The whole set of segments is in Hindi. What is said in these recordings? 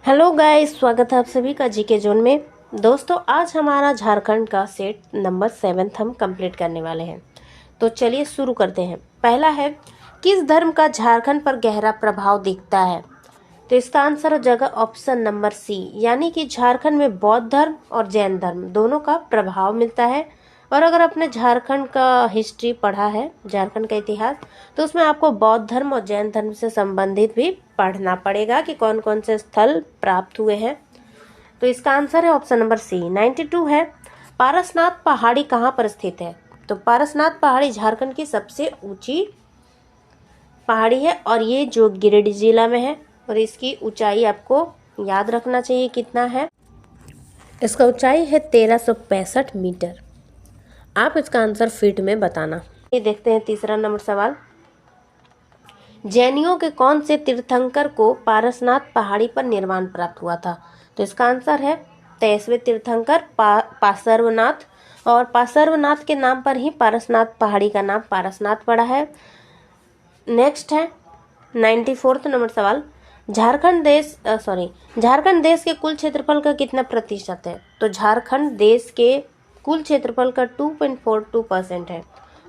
हेलो गाइस, स्वागत है आप सभी का जीके जोन में। दोस्तों, आज हमारा झारखंड का सेट नंबर 7 हम कंप्लीट करने वाले हैं। तो चलिए शुरू करते हैं। पहला है, किस धर्म का झारखंड पर गहरा प्रभाव दिखता है? तो इसका आंसर हो जाएगा ऑप्शन नंबर सी, यानी कि झारखंड में बौद्ध धर्म और जैन धर्म दोनों का प्रभाव मिलता है। और अगर आपने झारखंड का हिस्ट्री पढ़ा है, झारखंड का इतिहास, तो उसमें आपको बौद्ध धर्म और जैन धर्म से संबंधित भी पढ़ना पड़ेगा कि कौन कौन से स्थल प्राप्त हुए हैं। तो इसका आंसर है ऑप्शन नंबर सी। 92 है, पारसनाथ पहाड़ी कहाँ पर स्थित है? तो पारसनाथ पहाड़ी झारखंड की सबसे ऊंची पहाड़ी है और ये जो गिरिडीह जिला में है। और इसकी ऊंचाई आपको याद रखना चाहिए कितना है। इसका ऊंचाई है 1365 मीटर। आप इसका आंसर फीट में बताना। ये देखते हैं तीसरा नंबर सवाल। जैनियों के कौन से तीर्थंकर को पारसनाथ पहाड़ी पर निर्वाण प्राप्त हुआ था? तो इसका आंसर है 23वें तीर्थंकर पार्श्वनाथ। और पार्श्वनाथ के नाम पर ही पारसनाथ पहाड़ी का नाम पारसनाथ पड़ा है। नेक्स्ट है 94 नंबर सवाल। झारखंड देश के कुल क्षेत्रफल का कितना प्रतिशत है? तो झारखंड देश के कुल क्षेत्रफल का 2.42% है।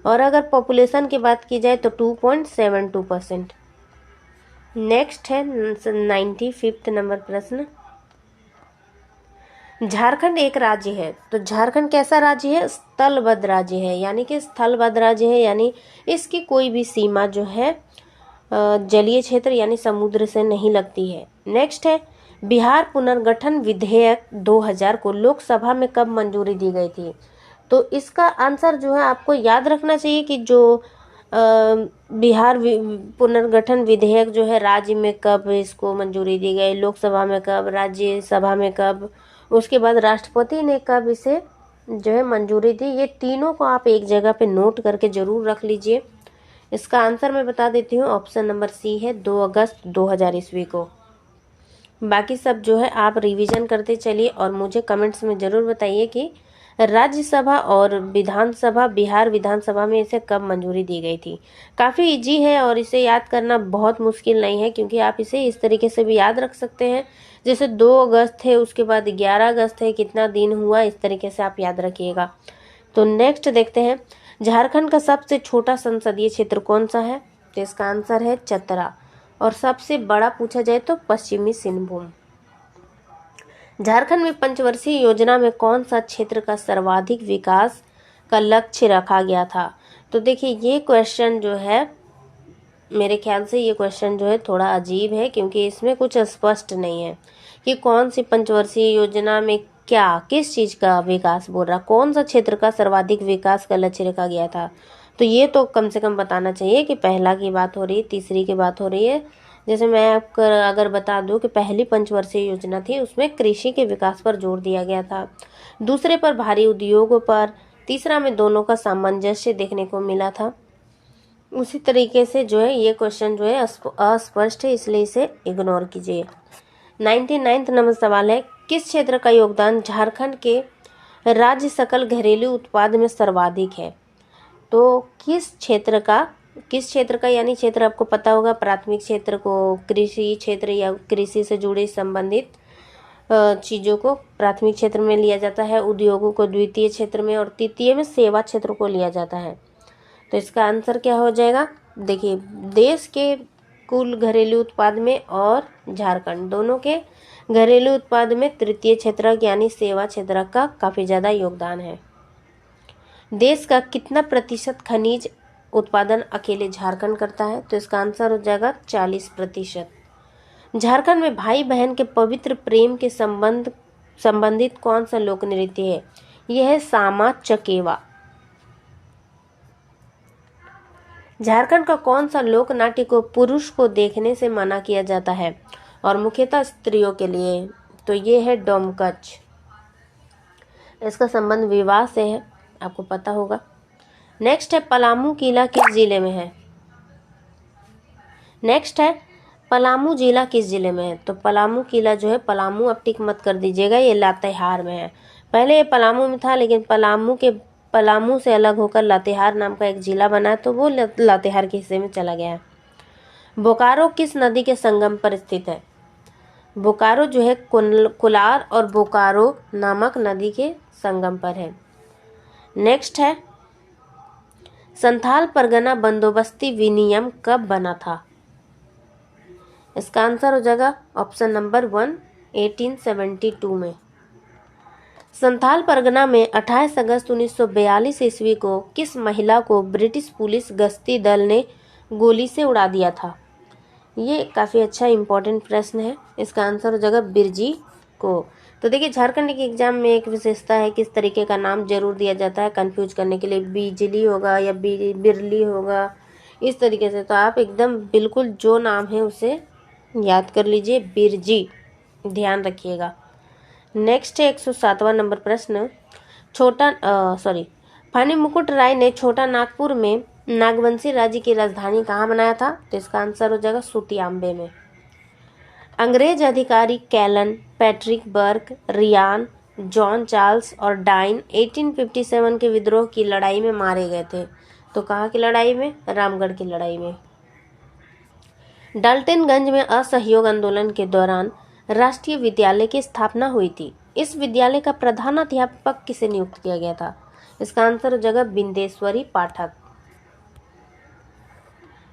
और अगर पॉपुलेशन की बात की जाए तो 2.72%। नेक्स्ट है 95 नंबर प्रश्न। झारखंड एक राज्य है, तो झारखंड कैसा राज्य है? स्थलबद्ध राज्य है, यानी कि स्थलबद्ध राज्य है, यानी इसकी कोई भी सीमा जो है जलीय क्षेत्र यानी समुद्र से नहीं लगती है। नेक्स्ट है, बिहार पुनर्गठन विधेयक 2000 को लोकसभा में कब मंजूरी दी गई थी? तो इसका आंसर जो है आपको याद रखना चाहिए कि जो बिहार पुनर्गठन विधेयक जो है राज्य में कब इसको मंजूरी दी गई, लोकसभा में कब, राज्यसभा में कब, उसके बाद राष्ट्रपति ने कब इसे जो है मंजूरी दी। ये तीनों को आप एक जगह पे नोट करके जरूर रख लीजिए। इसका आंसर मैं बता देती हूँ, ऑप्शन नंबर सी है 2 अगस्त 2000 ईस्वी को। बाकी सब जो है आप रिवीजन करते चलिए और मुझे कमेंट्स में ज़रूर बताइए कि राज्यसभा और विधानसभा, बिहार विधानसभा में इसे कब मंजूरी दी गई थी। काफ़ी इजी है और इसे याद करना बहुत मुश्किल नहीं है, क्योंकि आप इसे इस तरीके से भी याद रख सकते हैं। जैसे 2 अगस्त है, उसके बाद 11 अगस्त है, कितना दिन हुआ, इस तरीके से आप याद रखिएगा। तो नेक्स्ट देखते हैं, झारखंड का सबसे छोटा संसदीय क्षेत्र कौन सा है? तो इसका आंसर है चतरा। और सबसे बड़ा पूछा जाए तो पश्चिमी सिंहभूम। झारखंड में पंचवर्षीय योजना में कौन सा क्षेत्र का सर्वाधिक विकास का लक्ष्य रखा गया था? तो देखिए, ये क्वेश्चन जो है मेरे ख्याल से ये क्वेश्चन जो है थोड़ा अजीब है, क्योंकि इसमें कुछ स्पष्ट नहीं है कि कौन सी पंचवर्षीय योजना में क्या किस चीज़ का विकास बोल रहा, कौन सा क्षेत्र का सर्वाधिक विकास का लक्ष्य रखा गया था। तो ये तो कम से कम बताना चाहिए कि पहला की बात हो रही है, तीसरी की बात हो रही है। जैसे मैं आपको अगर बता दूं कि पहली पंचवर्षीय योजना थी, उसमें कृषि के विकास पर जोर दिया गया था, दूसरे पर भारी उद्योगों पर, तीसरा में दोनों का सामंजस्य देखने को मिला था। उसी तरीके से जो है ये क्वेश्चन जो है अस्पष्ट है, इसलिए इसे इग्नोर कीजिए। 99 नंबर सवाल है, किस क्षेत्र का योगदान झारखंड के राज्य सकल घरेलू उत्पाद में सर्वाधिक है? तो किस क्षेत्र का यानी क्षेत्र आपको पता होगा, प्राथमिक क्षेत्र को कृषि क्षेत्र या कृषि से जुड़े संबंधित चीज़ों को प्राथमिक क्षेत्र में लिया जाता है, उद्योगों को द्वितीय क्षेत्र में, और तृतीय में सेवा क्षेत्र को लिया जाता है। तो इसका आंसर क्या हो जाएगा? देखिए, देश के कुल घरेलू उत्पाद में और झारखंड दोनों के घरेलू उत्पाद में तृतीय क्षेत्र यानी सेवा क्षेत्र का काफ़ी ज़्यादा योगदान है। देश का कितना प्रतिशत खनिज उत्पादन अकेले झारखंड करता है? तो इसका आंसर हो जाएगा 40%। झारखंड में भाई बहन के पवित्र प्रेम के संबंधित कौन सा लोक नृत्य है? यह है सामा चकेवा। झारखंड का कौन सा लोक नाट्य को पुरुष को देखने से मना किया जाता है और मुख्यतः स्त्रियों के लिए? तो ये है डोमकच। इसका संबंध विवाह से है, आपको पता होगा। नेक्स्ट है, पलामू किला किस जिले में है? नेक्स्ट है, पलामू जिला किस जिले में है? तो पलामू किला जो है, पलामू आप टिक मत कर दीजिएगा, ये लातेहार में है। पहले ये पलामू में था, लेकिन पलामू से अलग होकर लातेहार नाम का एक जिला बना है, तो वो लातेहार के हिस्से में चला गया है। बोकारो किस नदी के संगम पर स्थित है? बोकारो जो है कुलार और बोकारो नामक नदी के संगम पर है। नेक्स्ट है, संथाल परगना बंदोबस्ती विनियम कब बना था? इसका आंसर हो जाएगा ऑप्शन नंबर 1, 1872 में। संथाल परगना में 28 अगस्त 1942 ईस्वी को किस महिला को ब्रिटिश पुलिस गश्ती दल ने गोली से उड़ा दिया था? ये काफ़ी अच्छा इंपॉर्टेंट प्रश्न है। इसका आंसर हो जाएगा बिरजी को। तो देखिए, झारखंड के एग्जाम में एक विशेषता है कि इस तरीके का नाम जरूर दिया जाता है कंफ्यूज करने के लिए, बिजली होगा या बिरली होगा, इस तरीके से। तो आप एकदम बिल्कुल जो नाम है उसे याद कर लीजिए, बिरजी, ध्यान रखिएगा। नेक्स्ट है 107वां नंबर प्रश्न, फानी मुकुट राय ने छोटा नागपुर में नागवंशी राज्य की राजधानी कहाँ बनाया था? तो इसका आंसर हो जाएगा सुतियाम्बे में। अंग्रेज अधिकारी Callan, Patrick Burke, Ryan, John Charles और डाइन 1857 के विद्रोह की लड़ाई में मारे गए थे। तो कहाँ की लड़ाई में? रामगढ़ की लड़ाई में। डाल्टनगंज में असहयोग आंदोलन के दौरान राष्ट्रीय विद्यालय की स्थापना हुई थी। इस विद्यालय का प्रधानाध्यापक किसे नियुक्त किया गया था? इसका आंसर हो जाएगा बिंदेश्वरी पाठक।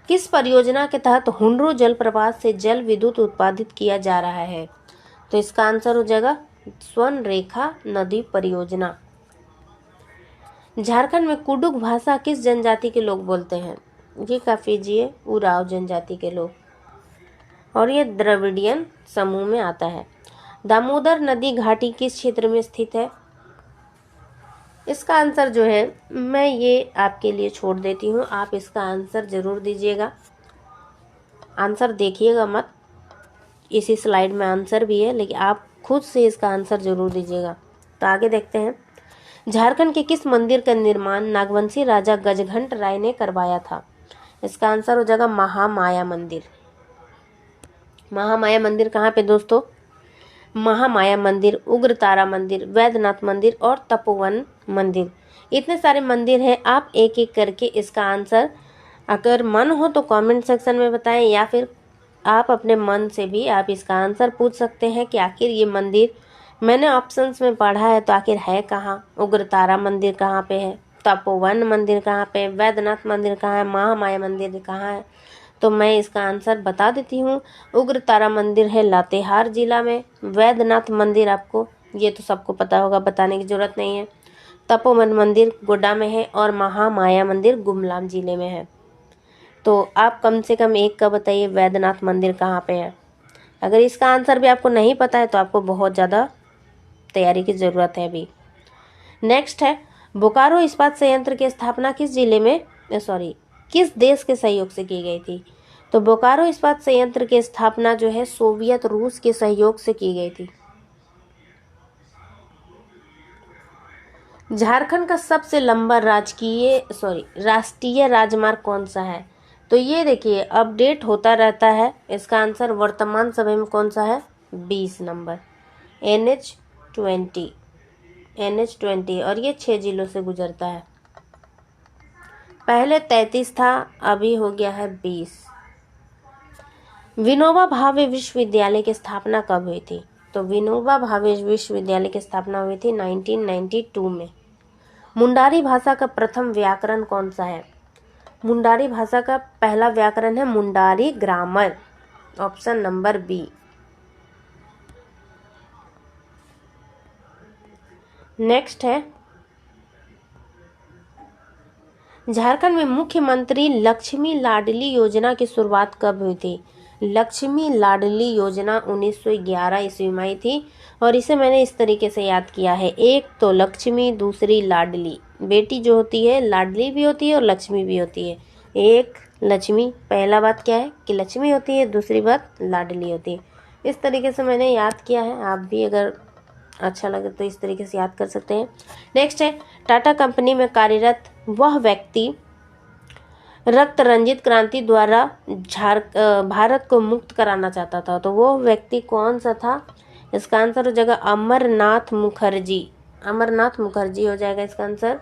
किस परियोजना के तहत हुंडरू जलप्रपात से जल विद्युत उत्पादित किया जा रहा है? तो इसका आंसर हो जाएगा स्वर्ण रेखा नदी परियोजना। झारखंड में कुडुख भाषा किस जनजाति के लोग बोलते हैं? ये काफी जी उराव जनजाति के लोग, और ये द्रविडियन समूह में आता है। दामोदर नदी घाटी किस क्षेत्र में स्थित है? इसका आंसर जो है मैं ये आपके लिए छोड़ देती हूँ, आप इसका आंसर जरूर दीजिएगा। आंसर देखिएगा मत, इसी स्लाइड में आंसर भी है, लेकिन आप खुद से इसका आंसर जरूर दीजिएगा। तो आगे देखते हैं, झारखंड के किस मंदिर का निर्माण नागवंशी राजा गजघंट राय ने करवाया था? इसका आंसर हो जाएगा महामाया मंदिर। महामाया मंदिर कहाँ पे दोस्तों? महामाया मंदिर, उग्रतारा मंदिर, वैद्यनाथ मंदिर और तपोवन मंदिर, इतने सारे मंदिर हैं। आप एक एक करके इसका आंसर अगर मन हो तो कमेंट सेक्शन में बताएं, या फिर आप अपने मन से भी आप इसका आंसर पूछ सकते हैं कि आखिर ये मंदिर मैंने ऑप्शंस में पढ़ा है तो आखिर है कहाँ? उग्रतारा मंदिर कहाँ पे है, तपोवन मंदिर कहाँ पे, वैद्यनाथ मंदिर कहाँ है, महामाया मंदिर कहाँ है? तो मैं इसका आंसर बता देती हूँ। उग्रतारा मंदिर है लातेहार जिला में, वैद्यनाथ मंदिर आपको ये तो सबको पता होगा, बताने की जरूरत नहीं है, तपोवन मंदिर गोड्डा में है और महामाया मंदिर गुमला जिले में है। तो आप कम से कम एक का बताइए वैद्यनाथ मंदिर कहाँ पे है। अगर इसका आंसर भी आपको नहीं पता है तो आपको बहुत ज़्यादा तैयारी की ज़रूरत है अभी। नेक्स्ट है, बोकारो इस्पात संयंत्र की स्थापना किस देश के सहयोग से की गई थी? तो बोकारो इस्पात संयंत्र की स्थापना जो है सोवियत रूस के सहयोग से की गई थी। झारखंड का सबसे लंबा राष्ट्रीय राजमार्ग कौन सा है? तो ये देखिए अपडेट होता रहता है। इसका आंसर वर्तमान समय में कौन सा है? 20 नंबर NH20 और ये 6 जिलों से गुजरता है। पहले 33 था, अभी हो गया है 20। विनोबा भावे विश्वविद्यालय की स्थापना कब हुई थी? तो विनोबा भावे विश्वविद्यालय की स्थापना हुई थी 1992 में। मुंडारी भाषा का प्रथम व्याकरण कौन सा है? मुंडारी भाषा का पहला व्याकरण है Mundari grammar, option number B. Next है, झारखंड में मुख्यमंत्री लक्ष्मी लाडली योजना की शुरुआत कब हुई थी? लक्ष्मी लाडली योजना 1911 ईस्वी में आई थी और इसे मैंने इस तरीके से याद किया है, एक तो लक्ष्मी, दूसरी लाडली। बेटी जो होती है लाडली भी होती है और लक्ष्मी भी होती है। एक लक्ष्मी, पहला बात क्या है कि लक्ष्मी होती है, दूसरी बात लाडली होती है। इस तरीके से मैंने याद किया है, आप भी अगर अच्छा लगे तो इस तरीके से याद कर सकते हैं। नेक्स्ट है, टाटा कंपनी में कार्यरत वह व्यक्ति रक्त रंजित क्रांति द्वारा भारत को मुक्त कराना चाहता था, तो वो व्यक्ति कौन सा था? इसका आंसर हो जाएगा अमरनाथ मुखर्जी। अमरनाथ मुखर्जी हो जाएगा इसका आंसर।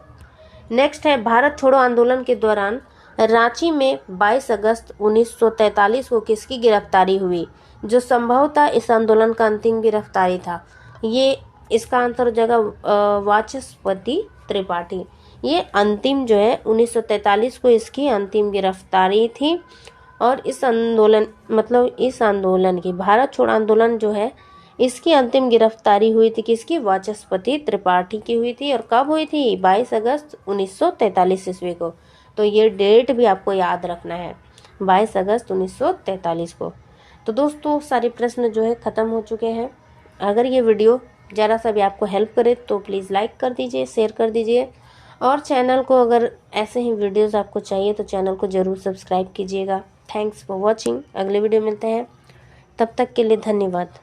नेक्स्ट है, भारत छोड़ो आंदोलन के दौरान रांची में 22 अगस्त 1943 को किसकी गिरफ्तारी हुई? जो संभवतः इस आंदोलन का अंतिम गिरफ्तारी था। ये इसका आंसर हो जाएगा वाचस्पति त्रिपाठी। ये अंतिम जो है 1943 को इसकी अंतिम गिरफ्तारी थी। और इस आंदोलन मतलब इस आंदोलन की भारत छोड़ आंदोलन जो है इसकी अंतिम गिरफ्तारी हुई थी किसकी? वाचस्पति त्रिपाठी की हुई थी। और कब हुई थी? 22 अगस्त 1943 ईस्वी को। तो ये डेट भी आपको याद रखना है, 22 अगस्त 1943 को। तो दोस्तों सारे प्रश्न जो है ख़त्म हो चुके हैं। अगर ये वीडियो ज़रा सा भी आपको हेल्प करे तो प्लीज़ लाइक कर दीजिए, शेयर कर दीजिए। और चैनल को अगर ऐसे ही वीडियोस आपको चाहिए तो चैनल को ज़रूर सब्सक्राइब कीजिएगा। Thanks for watching. अगले वीडियो मिलते हैं, तब तक के लिए धन्यवाद।